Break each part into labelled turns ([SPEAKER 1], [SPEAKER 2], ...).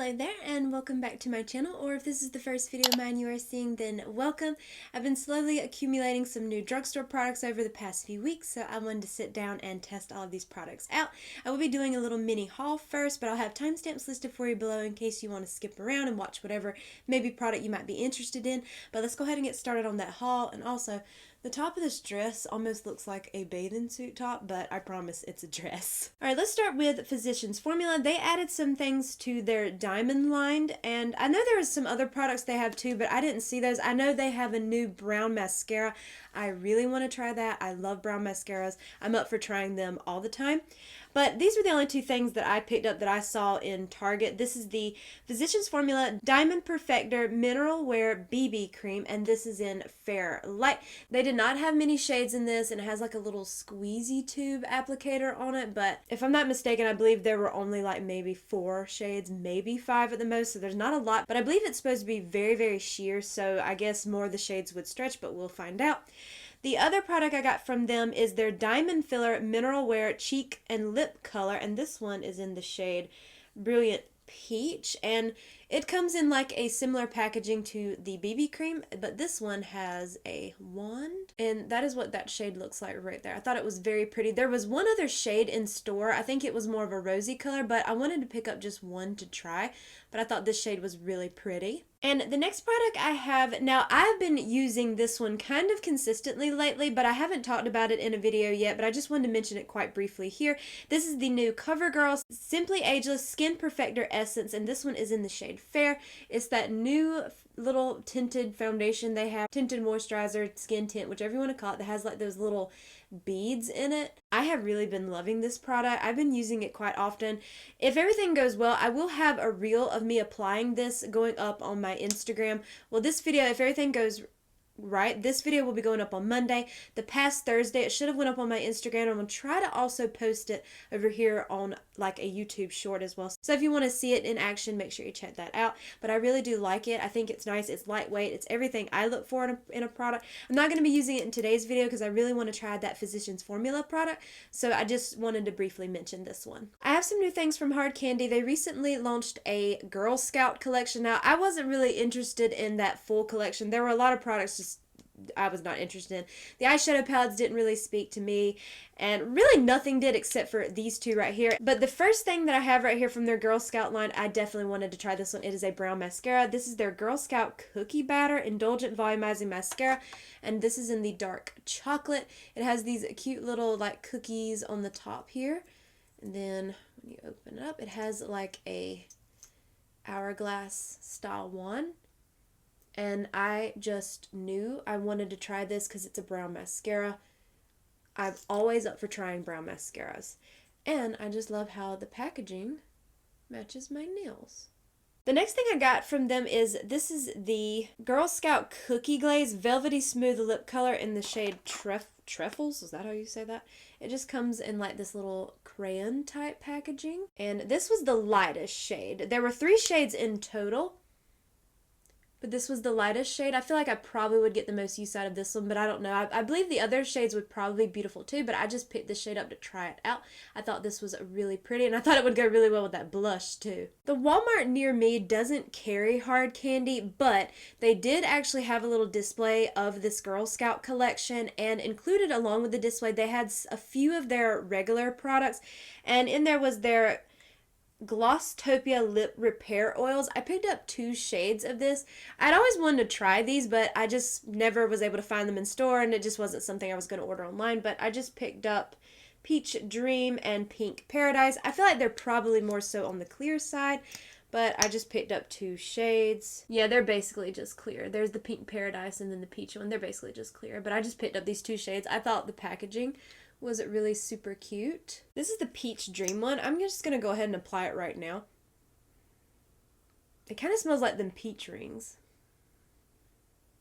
[SPEAKER 1] Hello there and welcome back to my channel, or if this is the first video of mine you are seeing, then welcome. I've been slowly accumulating some new drugstore products over the past few weeks, so I wanted to sit down and test all of these products out. I will be doing a little mini haul first, but I'll have timestamps listed for you below in case you want to skip around and watch whatever maybe product you might be interested in. But let's go ahead and get started on that haul. And also, the top of this dress almost looks like a bathing suit top, but I promise it's a dress. Alright, let's start with Physicians Formula. They added some things to their diamond line, and I know there are some other products they have too, but I didn't see those. I know they have a new brown mascara. I really want to try that. I love brown mascaras. I'm up for trying them all the time. But these were the only two things that I picked up that I saw in Target. This is the Physicians Formula Diamond Perfector Mineral Wear BB Cream, and this is in Fair Light. They did not have many shades in this, and it has like a little squeezy tube applicator on it, but if I'm not mistaken, I believe there were only like maybe 4 shades, maybe 5 at the most, so there's not a lot, but I believe it's supposed to be very, very sheer, so I guess more of the shades would stretch, but we'll find out. The other product I got from them is their Diamond Filler Mineral Wear Cheek and Lip Color, and this one is in the shade Brilliant Peach, and it comes in like a similar packaging to the BB cream, but this one has a wand, and that is what that shade looks like right there. I thought it was very pretty. There was one other shade in store. I think it was more of a rosy color, but I wanted to pick up just one to try, but I thought this shade was really pretty. And the next product I have, now I've been using this one kind of consistently lately, but I haven't talked about it in a video yet, but I just wanted to mention it quite briefly here. This is the new Covergirl Simply Ageless Skin Perfector Essence, and this one is in the shade Fair. It's that new little tinted foundation they have, tinted moisturizer, skin tint, whichever you want to call it, that has like those little beads in it. I have really been loving this product. I've been using it quite often. If everything goes well, I will have a reel of me applying this going up on my Instagram. Well, this video, if everything goes right, this video will be going up on Monday. The past Thursday, it should have went up on my Instagram. I'm going to try to also post it over here on like a YouTube short as well. So if you want to see it in action, make sure you check that out. But I really do like it. I think it's nice. It's lightweight. It's everything I look for in a product. I'm not going to be using it in today's video because I really want to try that Physicians Formula product. So I just wanted to briefly mention this one. I have some new things from Hard Candy. They recently launched a Girl Scout collection. Now, I wasn't really interested in that full collection. There were a lot of products just I was not interested in. The eyeshadow palettes didn't really speak to me, and really nothing did except for these two right here. But the first thing that I have right here from their Girl Scout line, I definitely wanted to try this one. It is a brown mascara. This is their Girl Scout Cookie Batter Indulgent Volumizing Mascara, and this is in the dark chocolate. It has these cute little like cookies on the top here, and then when you open it up, it has like a hourglass style wand. And I just knew I wanted to try this because it's a brown mascara. I'm always up for trying brown mascaras. And I just love how the packaging matches my nails. The next thing I got from them is, this is the Girl Scout Cookie Glaze Velvety Smooth Lip Color in the shade Treffles. Is that how you say that? It just comes in like this little crayon type packaging. And this was the lightest shade. There were 3 shades in total, but this was the lightest shade. I feel like I probably would get the most use out of this one, but I don't know. I believe the other shades would probably be beautiful too, but I just picked this shade up to try it out. I thought this was really pretty, and I thought it would go really well with that blush too. The Walmart near me doesn't carry Hard Candy, but they did actually have a little display of this Girl Scout collection, and included along with the display, they had a few of their regular products, and in there was their Glosstopia Lip Repair Oils. I picked up 2 shades of this. I'd always wanted to try these, but I just never was able to find them in store, and it just wasn't something I was going to order online, but I just picked up Peach Dream and Pink Paradise. I feel like they're probably more so on the clear side, but I just picked up 2 shades. Yeah, they're basically just clear. There's the Pink Paradise and then the Peach one. They're basically just clear, but I just picked up these 2 shades. I thought the packaging was it really super cute. This is the Peach Dream one. I'm just going to go ahead and apply it right now. It kind of smells like them peach rings.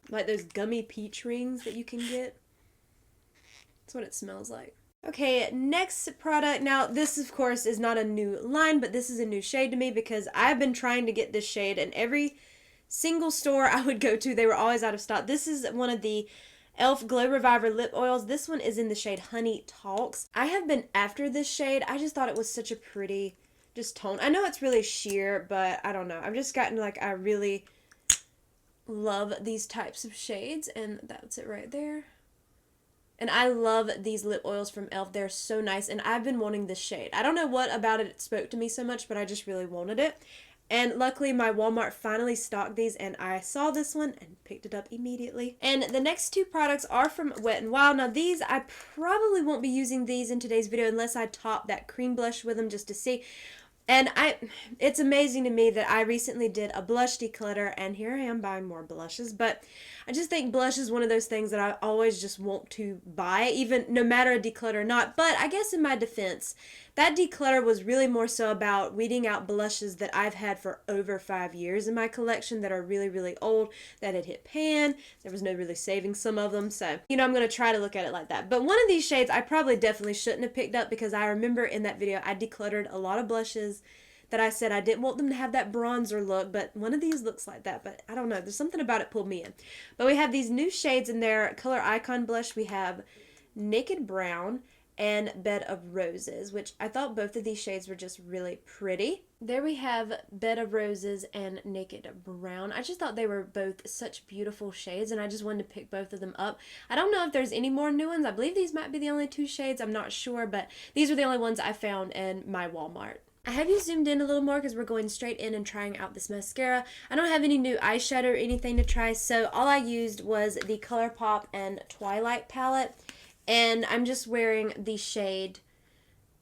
[SPEAKER 1] Like those gummy peach rings that you can get. That's what it smells like. Okay, next product. Now, this, of course, is not a new line, but this is a new shade to me because I've been trying to get this shade, and every single store I would go to, they were always out of stock. This is one of the e.l.f. Glow Reviver lip oils. This one is in the shade Honey Talks. I have been after this shade. I just thought it was such a pretty just tone. I know it's really sheer, but I don't know. I've just gotten like, I really love these types of shades, and that's it right there. And I love these lip oils from e.l.f. They're so nice, and I've been wanting this shade. I don't know what about it spoke to me so much, but I just really wanted it. And luckily, my Walmart finally stocked these, and I saw this one and picked it up immediately. And the next two products are from Wet n Wild. Now, these, I probably won't be using these in today's video unless I top that cream blush with them just to see. And it's amazing to me that I recently did a blush declutter, and here I am buying more blushes, but I just think blush is one of those things that I always just want to buy, even no matter a declutter or not. But I guess in my defense, that declutter was really more so about weeding out blushes that I've had for over 5 years in my collection that are really, really old, that had hit pan. There was no really saving some of them, so, you know, I'm going to try to look at it like that. But one of these shades I probably definitely shouldn't have picked up, because I remember in that video I decluttered a lot of blushes that I said I didn't want them to have that bronzer look, but one of these looks like that, but I don't know, there's something about it pulled me in. But we have these new shades in their Color Icon blush. We have Naked Brown and Bed of Roses, which I thought both of these shades were just really pretty. There we have Bed of Roses and Naked Brown. I just thought they were both such beautiful shades, and I just wanted to pick both of them up. I don't know if there's any more new ones. I believe these might be the only two shades. I'm not sure, but these were the only ones I found in my Walmart. I have you zoomed in a little more because we're going straight in and trying out this mascara. I don't have any new eyeshadow or anything to try, so all I used was the ColourPop and Twilight palette, and I'm just wearing the shade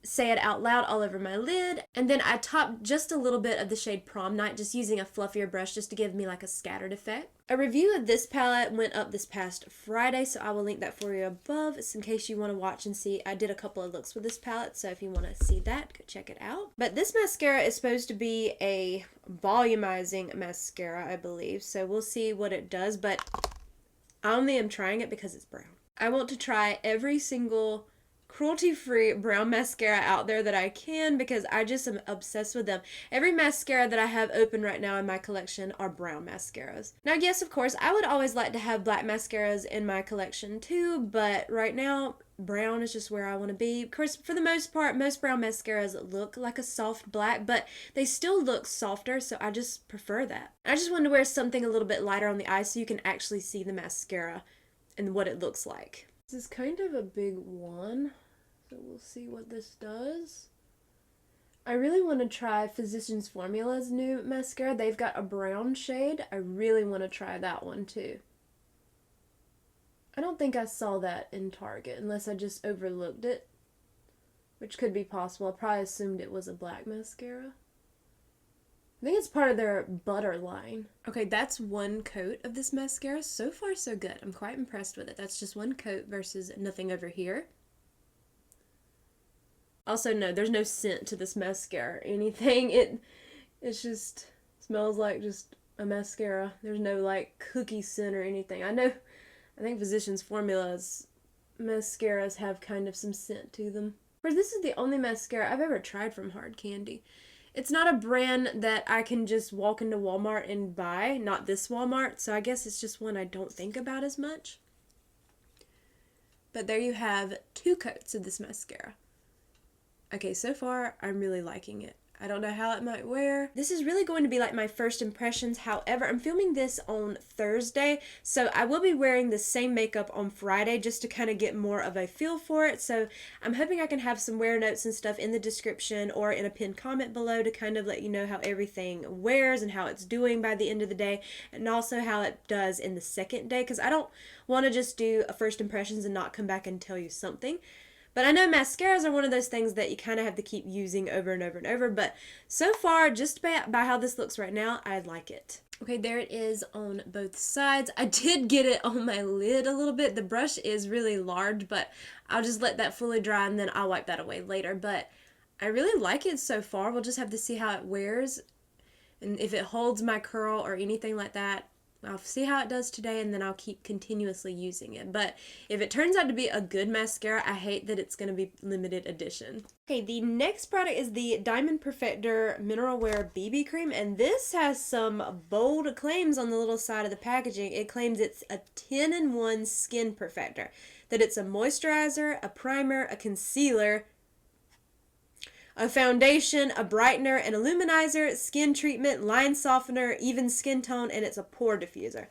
[SPEAKER 1] Say It Out Loud all over my lid, and then I topped just a little bit of the shade Prom Night, just using a fluffier brush just to give me like a scattered effect. A review of this palette went up this past Friday, so I will link that for you above, just in case you want to watch and see. I did a couple of looks with this palette, so if you want to see that, go check it out. But this mascara is supposed to be a volumizing mascara, I believe, so we'll see what it does, but I only am trying it because it's brown. I want to try every single cruelty-free brown mascara out there that I can, because I just am obsessed with them. Every mascara that I have open right now in my collection are brown mascaras. Now, yes, of course, I would always like to have black mascaras in my collection too, but right now, brown is just where I want to be. Of course, for the most part, most brown mascaras look like a soft black, but they still look softer, so I just prefer that. I just wanted to wear something a little bit lighter on the eye so you can actually see the mascara and what it looks like. This is kind of a big one, so we'll see what this does. I really want to try Physicians Formula's new mascara. They've got a brown shade. I really want to try that one too. I don't think I saw that in Target, unless I just overlooked it, which could be possible. I probably assumed it was a black mascara. I think it's part of their butter line. Okay, that's one coat of this mascara. So far, so good. I'm quite impressed with it. That's just one coat versus nothing over here. Also, no, there's no scent to this mascara or anything. It's just smells like just a mascara. There's no like cookie scent or anything. I think Physicians Formula's mascaras have kind of some scent to them. Whereas this is the only mascara I've ever tried from Hard Candy. It's not a brand that I can just walk into Walmart and buy, not this Walmart, so I guess it's just one I don't think about as much. But there you have two coats of this mascara. Okay, so far, I'm really liking it. I don't know how it might wear. This is really going to be like my first impressions. However, I'm filming this on Thursday, so I will be wearing the same makeup on Friday just to kind of get more of a feel for it. So I'm hoping I can have some wear notes and stuff in the description or in a pinned comment below to kind of let you know how everything wears and how it's doing by the end of the day, and also how it does in the second day, because I don't want to just do a first impressions and not come back and tell you something. But I know mascaras are one of those things that you kind of have to keep using over and over and over. But so far, just by how this looks right now, I like it. Okay, there it is on both sides. I did get it on my lid a little bit. The brush is really large, but I'll just let that fully dry and then I'll wipe that away later. But I really like it so far. We'll just have to see how it wears and if it holds my curl or anything like that. I'll see how it does today, and then I'll keep continuously using it. But if it turns out to be a good mascara, I hate that it's going to be limited edition. Okay, the next product is the Diamond Perfector Mineral Wear BB Cream, and this has some bold claims on the little side of the packaging. It claims it's a 10-in-1 skin perfector, that it's a moisturizer, a primer, a concealer, a foundation, a brightener, an illuminizer, skin treatment, line softener, even skin tone, and it's a pore diffuser.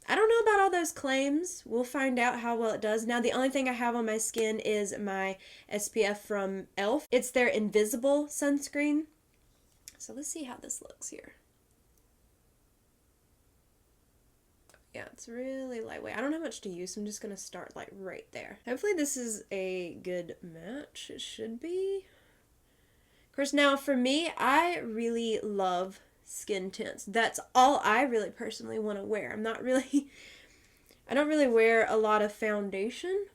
[SPEAKER 1] I don't know about all those claims. We'll find out how well it does. Now, the only thing I have on my skin is my SPF from e.l.f. It's their invisible sunscreen. So let's see how this looks here. Yeah, it's really lightweight. I don't have much to use, so I'm just going to start like right there. Hopefully this is a good match. It should be. Of course, now for me, I really love skin tints. That's all I really personally want to wear. I don't really wear a lot of foundation.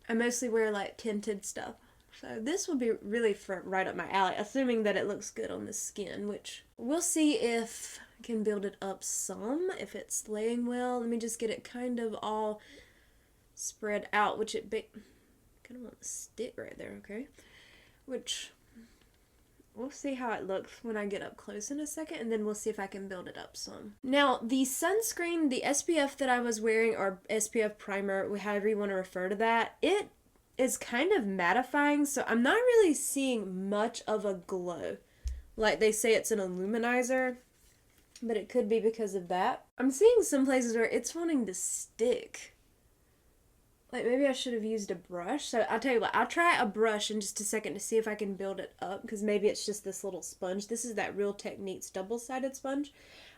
[SPEAKER 1] I mostly wear like tinted stuff. So this will be really right up my alley, assuming that it looks good on the skin, which we'll see if I can build it up some, if it's laying well. Let me just get it kind of all spread out, which kind of want to stick right there, okay? Which we'll see how it looks when I get up close in a second, and then we'll see if I can build it up some. Now, the sunscreen, the SPF that I was wearing, or SPF primer, however you want to refer to that, it is kind of mattifying, so I'm not really seeing much of a glow. Like they say it's an illuminizer, but it could be because of that. I'm seeing some places where it's wanting to stick. Like maybe I should have used a brush. So I'll tell you what, I'll try a brush in just a second to see if I can build it up, because maybe it's just this little sponge. This is that Real Techniques double-sided sponge.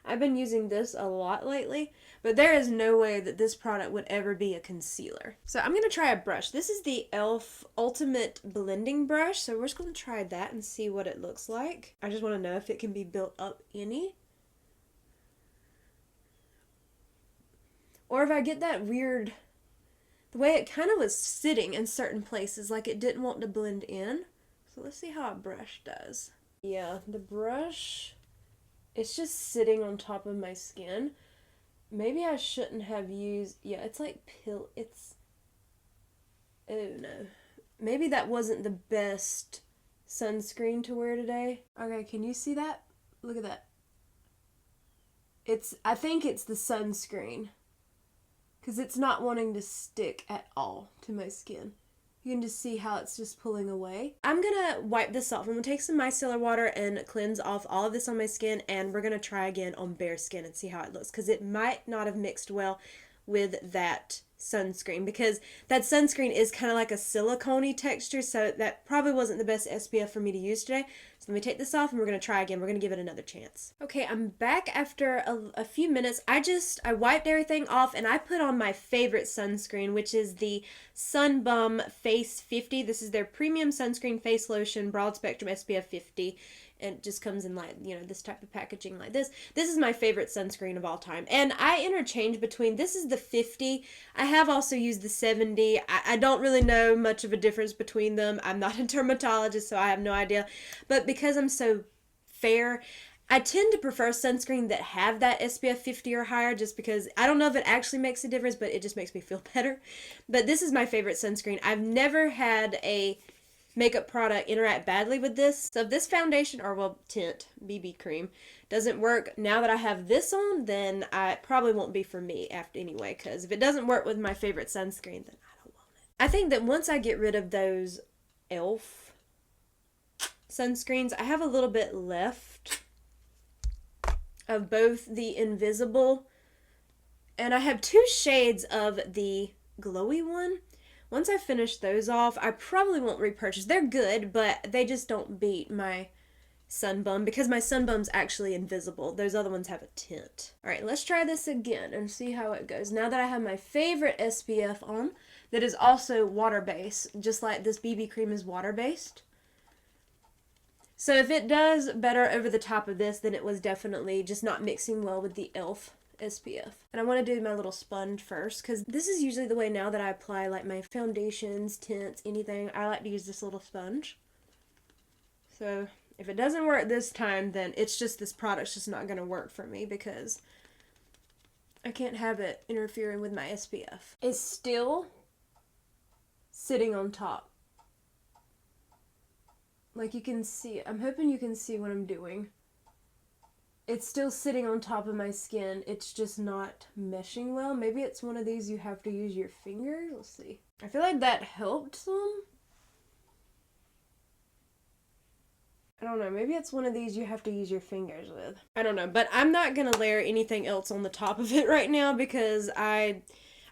[SPEAKER 1] I've been using this a lot lately, but there is no way that this product would ever be a concealer. So I'm going to try a brush. This is the e.l.f. Ultimate Blending Brush, so we're just going to try that and see what it looks like. I just want to know if it can be built up any. Or if I get that weird, the way it kind of was sitting in certain places, like it didn't want to blend in. So let's see how a brush does. Yeah, the brush, it's just sitting on top of my skin. Maybe I shouldn't have used, yeah, it's like oh no. Maybe that wasn't the best sunscreen to wear today. Okay, can you see that? Look at that. I think it's the sunscreen, because it's not wanting to stick at all to my skin. You can just see how it's just pulling away. I'm gonna wipe this off. I'm gonna take some micellar water and cleanse off all of this on my skin, and we're gonna try again on bare skin and see how it looks, because it might not have mixed well with that sunscreen, because that sunscreen is kind of like a silicone-y texture, so that probably wasn't the best SPF for me to use today. So let me take this off and we're going to try again. We're going to give it another chance. Okay, I'm back after a few minutes. I wiped everything off and I put on my favorite sunscreen, which is the Sun Bum Face 50. This is their premium sunscreen face lotion, broad spectrum SPF 50. And it just comes in like, this type of packaging like this. This is my favorite sunscreen of all time. And I interchange between, this is the 50. I have also used the 70. I don't really know much of a difference between them. I'm not a dermatologist, so I have no idea. But because I'm so fair, I tend to prefer sunscreen that have that SPF 50 or higher, just because I don't know if it actually makes a difference, but it just makes me feel better. But this is my favorite sunscreen. I've never had a makeup product interact badly with this. So if this foundation, or tint, BB cream, doesn't work now that I have this on, then it probably won't be for me anyway, because if it doesn't work with my favorite sunscreen, then I don't want it. I think that once I get rid of those e.l.f. sunscreens, I have a little bit left of both the invisible, and I have 2 shades of the glowy one. Once I finish those off, I probably won't repurchase. They're good, but they just don't beat my Sun Bum, because my Sun Bum's actually invisible. Those other ones have a tint. Alright, let's try this again and see how it goes. Now that I have my favorite SPF on, that is also water-based, just like this BB cream is water-based. So if it does better over the top of this, then it was definitely just not mixing well with the e.l.f. SPF. And I want to do my little sponge first, because this is usually the way now that I apply like my foundations, tints, anything. I like to use this little sponge. So if it doesn't work this time, then it's just, this product's just not going to work for me, because I can't have it interfering with my SPF. It's still sitting on top. Like you can see, I'm hoping you can see what I'm doing. it's still sitting on top of my skin. It's just not meshing well. Maybe it's one of these you have to use your fingers. Let's see. I feel like that helped some. I don't know, maybe it's one of these you have to use your fingers with. I don't know, but I'm not gonna layer anything else on the top of it right now because I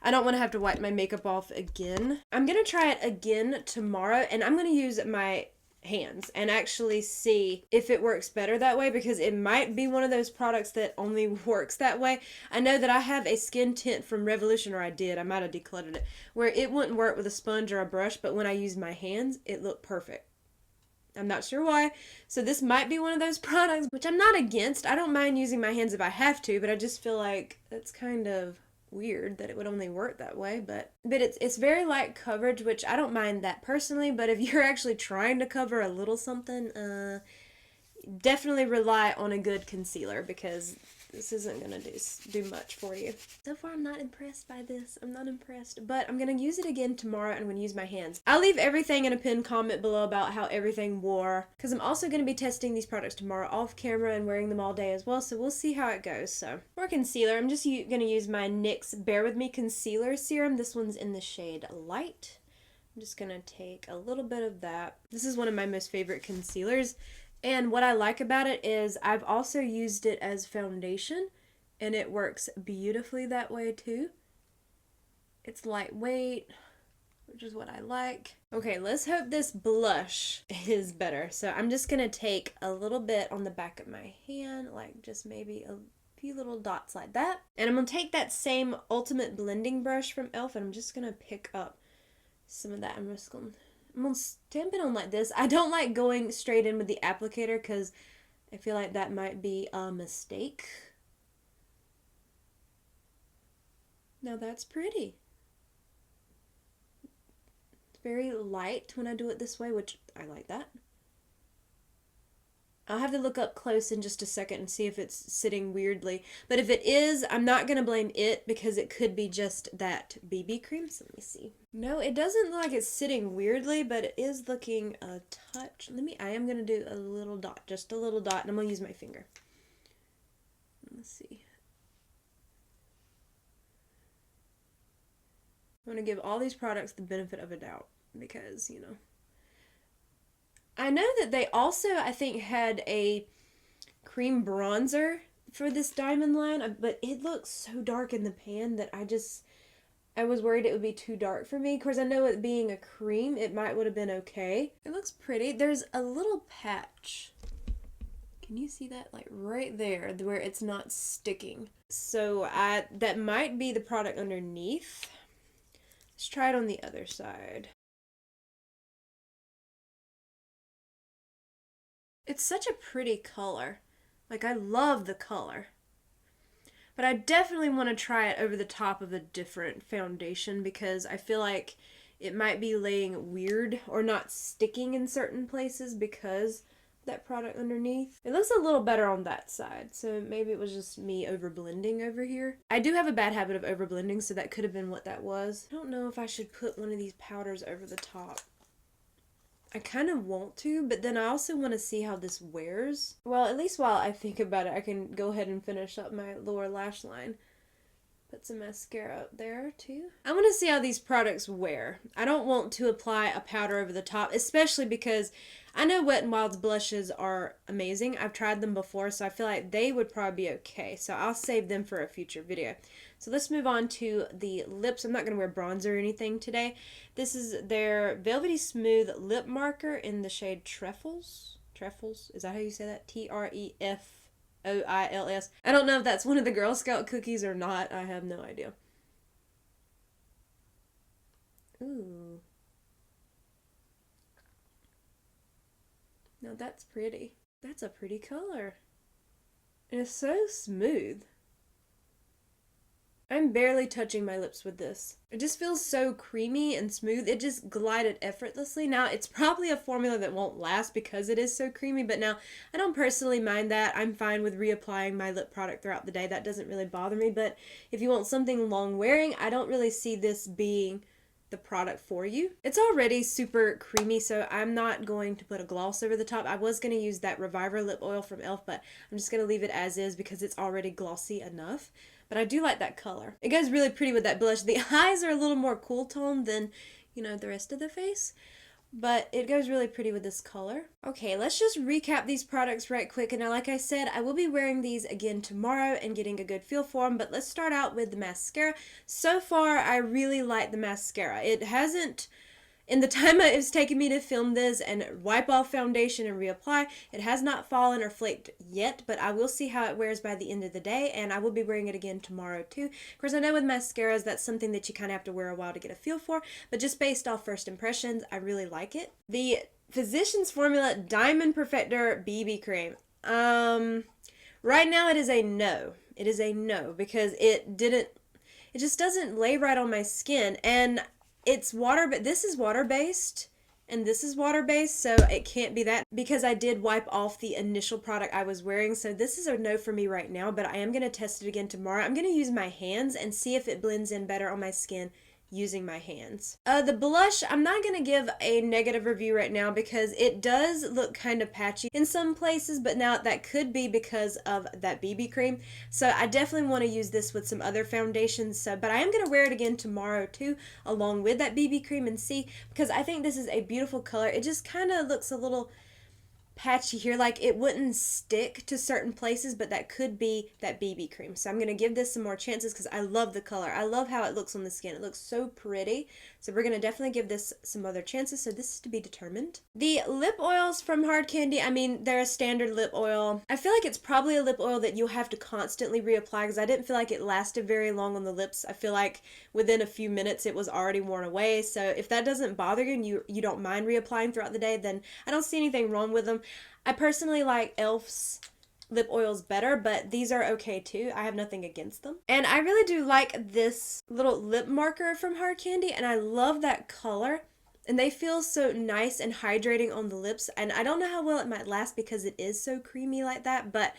[SPEAKER 1] don't want to have to wipe my makeup off again. I'm gonna try it again tomorrow, and I'm gonna use my hands and actually see if it works better that way, because it might be one of those products that only works that way. I know that I have a skin tint from Revolution, or I might have decluttered it, where it wouldn't work with a sponge or a brush, but when I used my hands, it looked perfect. I'm not sure why. So this might be one of those products, which I'm not against. I don't mind using my hands if I have to, but I just feel like it's kind of weird that it would only work that way. But it's very light coverage, which I don't mind that personally. But if you're actually trying to cover a little something, definitely rely on a good concealer, because this isn't gonna do much for you. So far, I'm not impressed by this. I'm not impressed, but I'm gonna use it again tomorrow, and I'm gonna use my hands. I'll leave everything in a pinned comment below about how everything wore, because I'm also gonna be testing these products tomorrow off camera and wearing them all day as well, so we'll see how it goes. So for concealer, I'm just gonna use my NYX Bare With Me Concealer Serum. This one's in the shade Light. I'm just gonna take a little bit of that. This is one of my most favorite concealers. And what I like about it is I've also used it as foundation, and it works beautifully that way too. It's lightweight, which is what I like. Okay, let's hope this blush is better. So I'm just going to take a little bit on the back of my hand, like just maybe a few little dots like that. And I'm going to take that same Ultimate Blending Brush from e.l.f. and I'm just going to pick up some of that. I'm going to stamp it on like this. I don't like going straight in with the applicator because I feel like that might be a mistake. Now that's pretty. It's very light when I do it this way, which I like that. I'll have to look up close in just a second and see if it's sitting weirdly. But if it is, I'm not going to blame it, because it could be just that BB cream. So let me see. No, it doesn't look like it's sitting weirdly, but it is looking a touch. I am going to do a little dot, just a little dot, and I'm going to use my finger. Let's see. I'm going to give all these products the benefit of a doubt because, you know. I know that they also, I think, had a cream bronzer for this diamond line, but it looks so dark in the pan that I was worried it would be too dark for me. Of course, I know it being a cream, it would have been okay. It looks pretty. There's a little patch. Can you see that? Like right there, where it's not sticking. So that might be the product underneath. Let's try it on the other side. It's such a pretty color. Like, I love the color. But I definitely want to try it over the top of a different foundation, because I feel like it might be laying weird or not sticking in certain places because that product underneath. It looks a little better on that side, so maybe it was just me overblending over here. I do have a bad habit of overblending, so that could have been what that was. I don't know if I should put one of these powders over the top. I kind of want to, but then I also want to see how this wears. Well, at least while I think about it, I can go ahead and finish up my lower lash line. Put some mascara up there, too. I want to see how these products wear. I don't want to apply a powder over the top, especially because I know Wet n Wild's blushes are amazing. I've tried them before, so I feel like they would probably be okay. So I'll save them for a future video. So let's move on to the lips. I'm not going to wear bronzer or anything today. This is their Velvety Smooth Lip Marker in the shade Treffles. Treffles? Is that how you say that? Treffoils. I don't know if that's one of the Girl Scout cookies or not. I have no idea. Ooh. Now that's pretty. That's a pretty color. And it's so smooth. I'm barely touching my lips with this. It just feels so creamy and smooth. It just glided effortlessly. Now, it's probably a formula that won't last because it is so creamy, but now I don't personally mind that. I'm fine with reapplying my lip product throughout the day. That doesn't really bother me, but if you want something long wearing, I don't really see this being the product for you. It's already super creamy, so I'm not going to put a gloss over the top. I was going to use that Reviver lip oil from e.l.f., but I'm just going to leave it as is because it's already glossy enough. But I do like that color. It goes really pretty with that blush. The eyes are a little more cool tone than, you know, the rest of the face, but it goes really pretty with this color. Okay, let's just recap these products right quick. And now, like I said, I will be wearing these again tomorrow and getting a good feel for them, but let's start out with the mascara. So far, I really like the mascara. It hasn't, in the time it's taken me to film this and wipe off foundation and reapply, it has not fallen or flaked yet, but I will see how it wears by the end of the day, and I will be wearing it again tomorrow too. Of course, I know with mascaras, that's something that you kind of have to wear a while to get a feel for, but just based off first impressions, I really like it. The Physicians Formula Diamond Perfector BB Cream. Right now it is a no. It is a no because it just doesn't lay right on my skin, and it's water, but this is water-based, and this is water-based, so it can't be that because I did wipe off the initial product I was wearing, so this is a no for me right now, but I am going to test it again tomorrow. I'm going to use my hands and see if it blends in better on my skin using my hands. The blush, I'm not going to give a negative review right now because it does look kind of patchy in some places, but now that could be because of that BB cream. So I definitely want to use this with some other foundations. But I am going to wear it again tomorrow too, along with that BB cream and see, because I think this is a beautiful color. It just kind of looks a little patchy here, like it wouldn't stick to certain places, but that could be that BB cream. So I'm going to give this some more chances because I love the color. I love how it looks on the skin. It looks so pretty. So we're going to definitely give this some other chances. So this is to be determined. The lip oils from Hard Candy, I mean, they're a standard lip oil. I feel like it's probably a lip oil that you'll have to constantly reapply because I didn't feel like it lasted very long on the lips. I feel like within a few minutes it was already worn away. So if that doesn't bother you and you don't mind reapplying throughout the day, then I don't see anything wrong with them. I personally like e.l.f.'s lip oils better, but these are okay too. I have nothing against them. And I really do like this little lip marker from Hard Candy, and I love that color. And they feel so nice and hydrating on the lips, and I don't know how well it might last because it is so creamy like that, but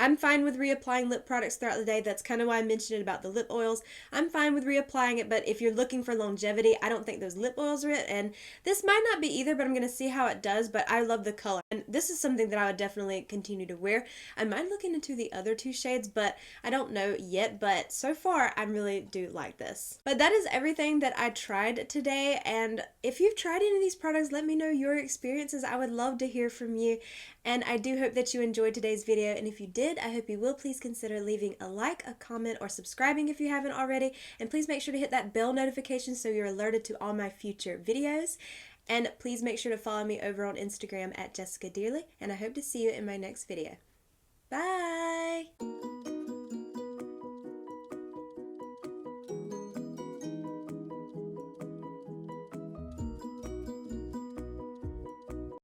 [SPEAKER 1] I'm fine with reapplying lip products throughout the day. That's kind of why I mentioned it about the lip oils. I'm fine with reapplying it, but if you're looking for longevity, I don't think those lip oils are it. And this might not be either, but I'm going to see how it does. But I love the color. And this is something that I would definitely continue to wear. I might look into the other two shades, but I don't know yet. But so far, I really do like this. But that is everything that I tried today. And if you've tried any of these products, let me know your experiences. I would love to hear from you. And I do hope that you enjoyed today's video. And if you did, I hope you will please consider leaving a like, a comment, or subscribing if you haven't already. And please make sure to hit that bell notification so you're alerted to all my future videos. And please make sure to follow me over on Instagram at Jessica Dearly. And I hope to see you in my next video. Bye!